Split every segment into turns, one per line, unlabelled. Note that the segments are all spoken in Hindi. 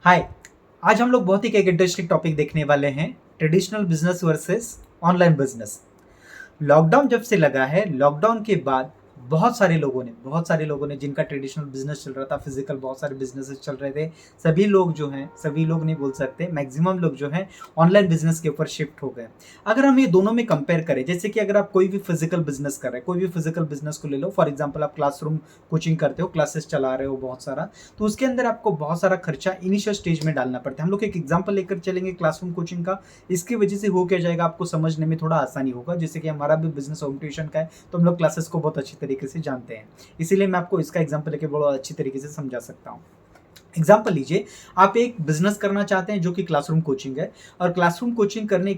हाय। आज हम लोग बहुत ही एक इंटरेस्टिंग टॉपिक देखने वाले हैं। Traditional business versus online business. Lockdown जब से लगा है, लॉकडाउन के बाद बहुत सारे लोगों ने जिनका ट्रेडिशनल बिजनेस चल रहा था, फिजिकल बहुत सारे बिजनेसेस चल रहे थे, सभी लोग नहीं बोल सकते, मैक्सिमम लोग जो हैं ऑनलाइन बिजनेस के ऊपर शिफ्ट हो गए। अगर हम ये दोनों में कंपेयर करें, जैसे कि अगर आप कोई भी फिजिकल बिजनेस कर रहे हैं, कोई भी फिजिकल बिजनेस को ले लो, फॉर एग्जाम्पल आप क्लासरूम कोचिंग करते हो, क्लासेस चला रहे हो बहुत सारा, तो उसके अंदर आपको बहुत सारा खर्चा इनिशियल स्टेज में डालना पड़ता है। हम लोग एक एग्जाम्पल लेकर चलेंगे क्लासरूम कोचिंग का। इसकी वजह से हो क्या जाएगा, आपको समझने में थोड़ा आसानी होगा। जैसे कि हमारा भी बिजनेस होम ट्यूशन का है, तो हम लोग क्लासेस को बहुत अच्छी तरीके से जानते हैं, इसीलिए मैं आपको इसका एग्जाम्पल लेके बहुत अच्छी तरीके से समझा सकता हूँ। एग्जाम्पल लीजिए, आप एक बिजनेस करना चाहते हैं जो कि क्लासरूम कोचिंग है, और क्लासरूम कोचिंग करने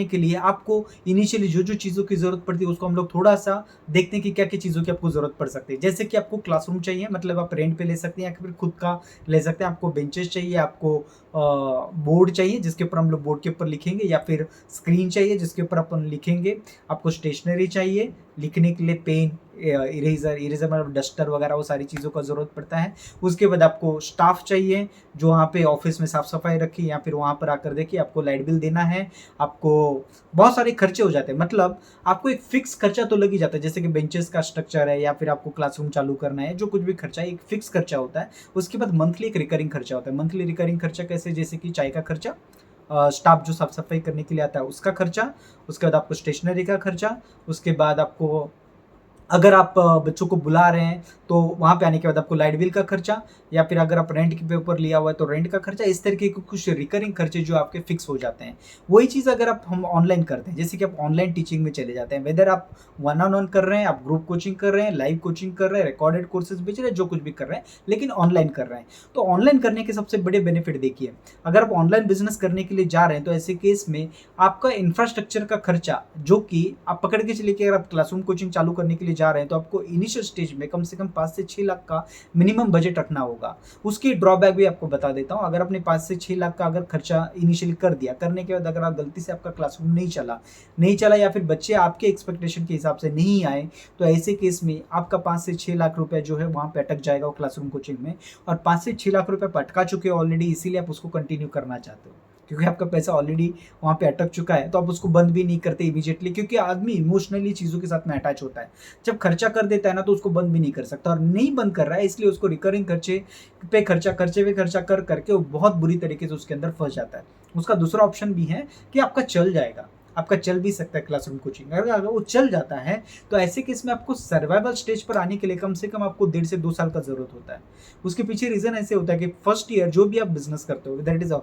के लिए आपको इनिशियली जो जो चीज़ों की ज़रूरत पड़ती है उसको हम लोग थोड़ा सा देखते हैं कि क्या क्या चीज़ों की आपको ज़रूरत पड़ सकती है। जैसे कि आपको क्लासरूम चाहिए, मतलब आप रेंट पे ले सकते हैं या फिर खुद का ले सकते हैं। आपको बेंचेस चाहिए, आपको बोर्ड चाहिए जिसके ऊपर हम लोग बोर्ड के ऊपर लिखेंगे, या फिर स्क्रीन चाहिए जिसके ऊपर अपन लिखेंगे। आपको स्टेशनरी चाहिए लिखने के लिए, पेन, इरेजर मतलब डस्टर वगैरह, वो सारी चीज़ों का ज़रूरत पड़ता है। उसके बाद आपको स्टाफ चाहिए जो वहाँ पे ऑफिस में साफ सफाई रखे, या फिर वहाँ पर आकर देखिए, आपको लाइट बिल देना है, आपको बहुत सारे खर्चे हो जाते हैं। मतलब आपको एक फिक्स खर्चा तो लग ही जाता है, जैसे कि बेंचेस का स्ट्रक्चर है, या फिर आपको क्लासरूम चालू करना है, जो कुछ भी खर्चा है एक फिक्स खर्चा होता है। उसके बाद मंथली एक रिकरिंग खर्चा होता है। मंथली रिकरिंग खर्चा कैसे, जैसे कि चाय का खर्चा, स्टाफ जो साफ सफाई करने के लिए आता है उसका खर्चा, उसके बाद आपको स्टेशनरी का खर्चा, उसके बाद आपको अगर आप बच्चों को बुला रहे हैं तो वहाँ पे आने के बाद आपको लाइट बिल का खर्चा, या फिर अगर आप रेंट के पेपर लिया हुआ है तो रेंट का खर्चा। इस तरीके के कुछ रिकरिंग खर्चे जो आपके फिक्स हो जाते हैं। वही चीज़ अगर हम ऑनलाइन करते हैं, जैसे कि आप ऑनलाइन टीचिंग में चले जाते हैं, वेदर आप वन ऑन वन कर रहे हैं, आप ग्रुप कोचिंग कर रहे हैं, लाइव कोचिंग कर रहे हैं, रिकॉर्डेड कोर्सेज बेच रहे हैं, जो कुछ भी कर रहे हैं, लेकिन ऑनलाइन कर रहे हैं। तो ऑनलाइन करने के सबसे बड़े बेनिफिट देखिए, अगर आप ऑनलाइन बिजनेस करने के लिए जा रहे हैं तो ऐसे केस में आपका इंफ्रास्ट्रक्चर का खर्चा, जो कि आप पकड़ के चलिए कि अगर आप क्लासरूम कोचिंग चालू करने के लिए जा रहे हैं तो आपको इनिशियल स्टेज में कम से कम 5 से 6 लाख का मिनिमम बजट रखना होगा। उसकी ड्रॉबैक भी आपको बता देता हूँ। अगर आपने 5 से 6 लाख का अगर खर्चा इनिशियली कर दिया, करने के बाद अगर आप गलती से आपका क्लासरूम नहीं चला या फिर बच्चे आपके एक्सपेक्टेशन के हिसाब से नहीं आए, तो ऐसे केस में आपका 5 से 6 लाख रुपए जो है वहाँ पे अटक जाएगा वो क्लासरूम कोचिंग में। और 5 से 6 लाख रुपए पर अटका चुके हो ऑलरेडी, इसीलिए आप उसको कंटिन्यू करना चाहते हो, क्योंकि आपका पैसा ऑलरेडी वहाँ पे अटक चुका है। तो आप उसको बंद भी नहीं करते इमीडिएटली, क्योंकि आदमी इमोशनली चीज़ों के साथ में अटैच होता है। जब खर्चा कर देता है ना, तो उसको बंद भी नहीं कर सकता, और नहीं बंद कर रहा है इसलिए उसको रिकरिंग खर्चे पे खर्चा कर करके वो बहुत बुरी तरीके से उसके अंदर फंस जाता है। उसका दूसरा ऑप्शन भी है कि आपका चल जाएगा, आपका चल भी सकता है क्लासरूम कोचिंग। अगर वो चल जाता है तो ऐसे केस में आपको सर्वाइवल स्टेज पर आने के लिए कम से कम आपको 1.5 से 2 साल का जरूरत होता है। उसके पीछे रीजन ऐसे होता है कि फर्स्ट ईयर जो भी आप बिजनेस करते हो, दैट इज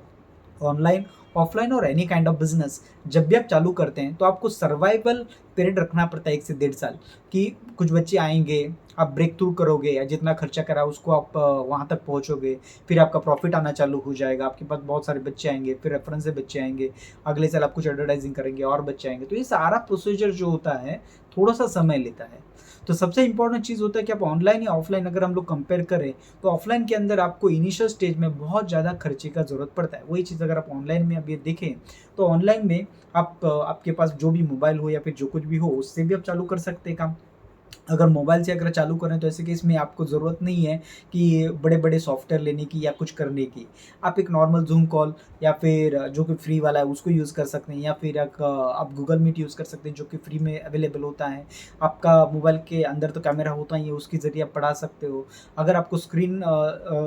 ऑनलाइन, ऑफलाइन और एनी काइंड ऑफ बिजनेस, जब भी आप चालू करते हैं तो आपको सर्वाइवल पीरियड रखना पड़ता है 1 से 1.5 साल। कि कुछ बच्चे आएंगे, आप ब्रेक थ्रू करोगे, या जितना खर्चा करा उसको आप वहाँ तक पहुँचोगे, फिर आपका प्रॉफिट आना चालू हो जाएगा, आपके पास बहुत सारे बच्चे आएंगे, फिर रेफरेंस से बच्चे आएंगे, अगले साल आप कुछ एडवर्टाइजिंग करेंगे और बच्चे आएंगे। तो ये सारा प्रोसीजर जो होता है थोड़ा सा समय लेता है। तो सबसे इंपॉर्टेंट चीज़ होता है कि आप ऑनलाइन या ऑफलाइन अगर हम लोग कंपेयर करें, तो ऑफलाइन के अंदर आपको इनिशियल स्टेज में बहुत ज़्यादा खर्चे का ज़रूरत पड़ता है। वही चीज़ अगर आप ऑनलाइन में अभी देखें, तो ऑनलाइन में आप आपके पास जो भी मोबाइल हो या फिर जो कुछ भी हो उससे भी आप चालू कर सकते हैं काम। अगर मोबाइल से अगर चालू करें तो ऐसे केस में आपको ज़रूरत नहीं है कि बड़े बड़े सॉफ्टवेयर लेने की या कुछ करने की। आप एक नॉर्मल जूम कॉल, या फिर जो कि फ्री वाला है उसको यूज़ कर सकते हैं, या फिर आप गूगल मीट यूज़ कर सकते हैं जो कि फ्री में अवेलेबल होता है। आपका मोबाइल के अंदर तो कैमरा होता ही है, उसके ज़रिए आप पढ़ा सकते हो। अगर आपको स्क्रीन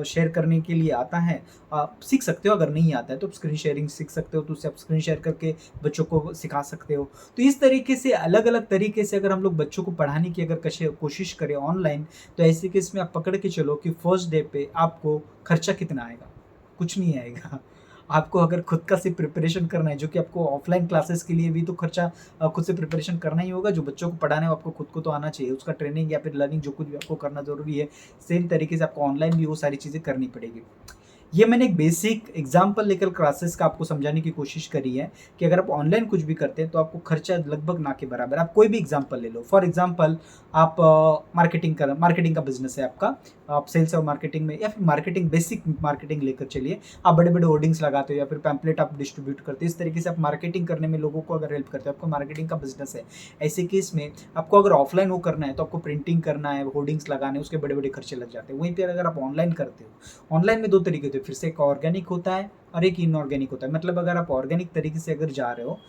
शेयर करने के लिए आता है, आप सीख सकते हो। अगर नहीं आता है तो स्क्रीन शेयरिंग सीख सकते हो, तो उससे आप स्क्रीन शेयर करके बच्चों को सिखा सकते हो। तो इस तरीके से अलग अलग तरीके से अगर हम लोग बच्चों को पढ़ाने की अगर कोशिश करें ऑनलाइन, तो ऐसे केस में आप पकड़ के चलो कि फर्स्ट डे पे आपको खर्चा कितना आएगा, कुछ नहीं आएगा। आपको अगर खुद का सिर्फ प्रिपरेशन करना है, जो कि आपको ऑफलाइन क्लासेस के लिए भी तो खर्चा खुद से प्रिपरेशन करना ही होगा। जो बच्चों को पढ़ाना है वो आपको खुद को तो आना चाहिए, उसका ट्रेनिंग या फिर लर्निंग जो कुछ भी आपको करना जरूरी है, सेम तरीके से आपको ऑनलाइन भी वो सारी चीज़ें करनी पड़ेगी। ये मैंने एक बेसिक एग्जाम्पल लेकर क्लासेस का आपको समझाने की कोशिश करी है कि अगर आप ऑनलाइन कुछ भी करते हैं तो आपको खर्चा लगभग ना के बराबर। आप कोई भी एग्जाम्पल ले लो, फॉर एग्जाम्पल आप मार्केटिंग का बिजनेस है आपका, आप सेल्स और मार्केटिंग में या फिर मार्केटिंग बेसिक मार्केटिंग लेकर चलिए। आप बड़े-बड़े होर्डिंग्स लगाते हो या फिर पैम्पलेट आप डिस्ट्रीब्यूट करते हो, इस तरीके से आप मार्केटिंग करने में लोगों को अगर हेल्प करते हो, आपका मार्केटिंग का बिज़नेस है। ऐसे केस में आपको अगर ऑफलाइन वो करना है तो आपको प्रिंटिंग करना है, होर्डिंग्स लगाने हैं, उसके बड़े-बड़े खर्चे लग जाते हैं। वहीं पे अगर आप ऑनलाइन करते हो, ऑनलाइन में 2 तरीके होते हैं, फिर से एक ऑर्गेनिक होता है और एक इनऑर्गेनिक होता है। मतलब अगर आप ऑर्गेनिक तरीके से अगर जा रहे हो,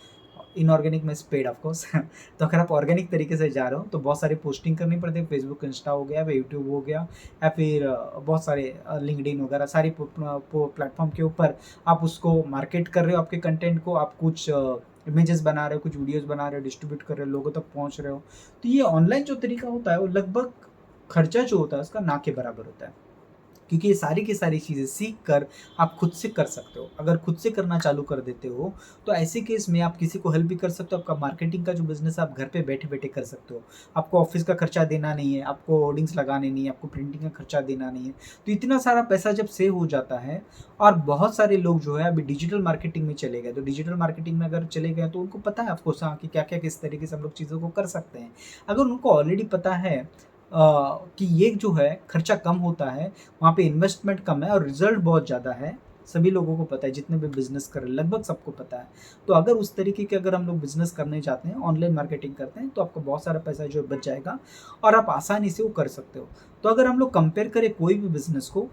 इनऑर्गेनिक में पेड ऑफ कोर्स तो अगर आप ऑर्गेनिक तरीके से जा रहे हो तो बहुत सारी पोस्टिंग करनी पड़ती है, फेसबुक, इंस्टा हो गया, यूट्यूब हो गया या फिर बहुत सारे लिंक्डइन वगैरह सारी प्लेटफॉर्म के ऊपर आप उसको मार्केट कर रहे हो, आपके कंटेंट को आप कुछ इमेजेस बना रहे हो, कुछ वीडियोस बना रहे हो, डिस्ट्रीब्यूट कर रहे हो, लोगों तक पहुंच रहे हो। तो ये ऑनलाइन जो तरीका होता है वो लगभग खर्चा जो होता है उसका ना के बराबर होता है, क्योंकि ये सारी की सारी चीज़ें सीख कर आप खुद से कर सकते हो। अगर खुद से करना चालू कर देते हो तो ऐसे केस में आप किसी को हेल्प भी कर सकते हो। आपका मार्केटिंग का जो बिज़नेस है आप घर पे बैठे-बैठे कर सकते हो। आपको ऑफ़िस का खर्चा देना नहीं है, आपको होर्डिंग्स लगाने नहीं है, आपको प्रिंटिंग का खर्चा देना नहीं है। तो इतना सारा पैसा जब सेव हो जाता है और बहुत सारे लोग जो है अभी डिजिटल मार्केटिंग में चले गए। तो डिजिटल मार्केटिंग में अगर चले गए तो उनको पता है ऑफ़ कोर्स हाँ, कि क्या-क्या किस तरीके से हम लोग चीज़ों को कर सकते हैं। अगर उनको ऑलरेडी पता है कि ये जो है खर्चा कम होता है, वहाँ पे इन्वेस्टमेंट कम है और रिज़ल्ट बहुत ज़्यादा है, सभी लोगों को पता है, जितने भी बिज़नेस कर रहे हैं, लगभग सबको पता है। तो अगर उस तरीके के अगर हम लोग बिज़नेस करने चाहते हैं, ऑनलाइन मार्केटिंग करते हैं, तो आपको बहुत सारा पैसा जो है बच जाएगा और आप आसानी से वो कर सकते हो। तो अगर हम लोग कंपेयर करें कोई भी बिज़नेस को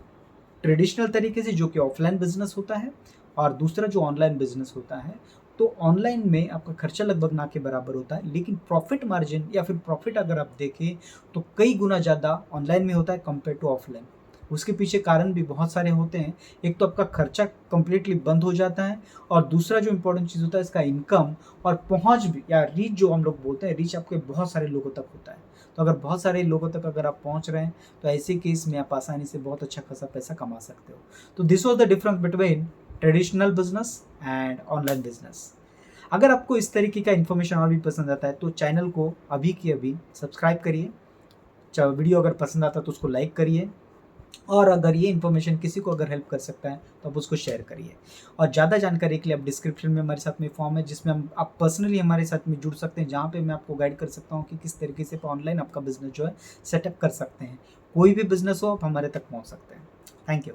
ट्रेडिशनल तरीके से जो कि ऑफलाइन बिजनेस होता है और दूसरा जो ऑनलाइन बिजनेस होता है, तो ऑनलाइन में आपका खर्चा लगभग ना के बराबर होता है, लेकिन प्रॉफिट मार्जिन या फिर प्रॉफिट अगर आप देखें तो कई गुना ज़्यादा ऑनलाइन में होता है कंपेयर टू ऑफलाइन। उसके पीछे कारण भी बहुत सारे होते हैं। एक तो आपका खर्चा कंप्लीटली बंद हो जाता है और दूसरा जो इम्पोर्टेंट चीज़ होता है इसका इनकम और पहुंच भी या रीच जो हम लोग बोलते हैं, रीच आपके बहुत सारे लोगों तक होता है। तो अगर बहुत सारे लोगों तक अगर आप पहुंच रहे हैं तो ऐसे केस में आप आसानी से बहुत अच्छा खासा पैसा कमा सकते हो। तो this was the difference between traditional business and online business. अगर आपको इस तरीके का इन्फॉर्मेशन और भी पसंद आता है तो चैनल को अभी की अभी सब्सक्राइब करिए। वीडियो अगर पसंद आता है तो उसको लाइक करिए और अगर ये इन्फॉर्मेशन किसी को अगर हेल्प कर सकता है तो आप उसको शेयर करिए। और ज़्यादा जानकारी के लिए आप डिस्क्रिप्शन में हमारे साथ में फॉर्म है जिसमें हम आप पर्सनली हमारे साथ में जुड़ सकते हैं, जहाँ पे मैं आपको गाइड कर सकता हूँ कि किस तरीके से ऑनलाइन आपका बिजनेस जो है सेटअप कर सकते हैं। कोई भी बिजनेस हो आप हमारे तक पहुँच सकते हैं। Thank you.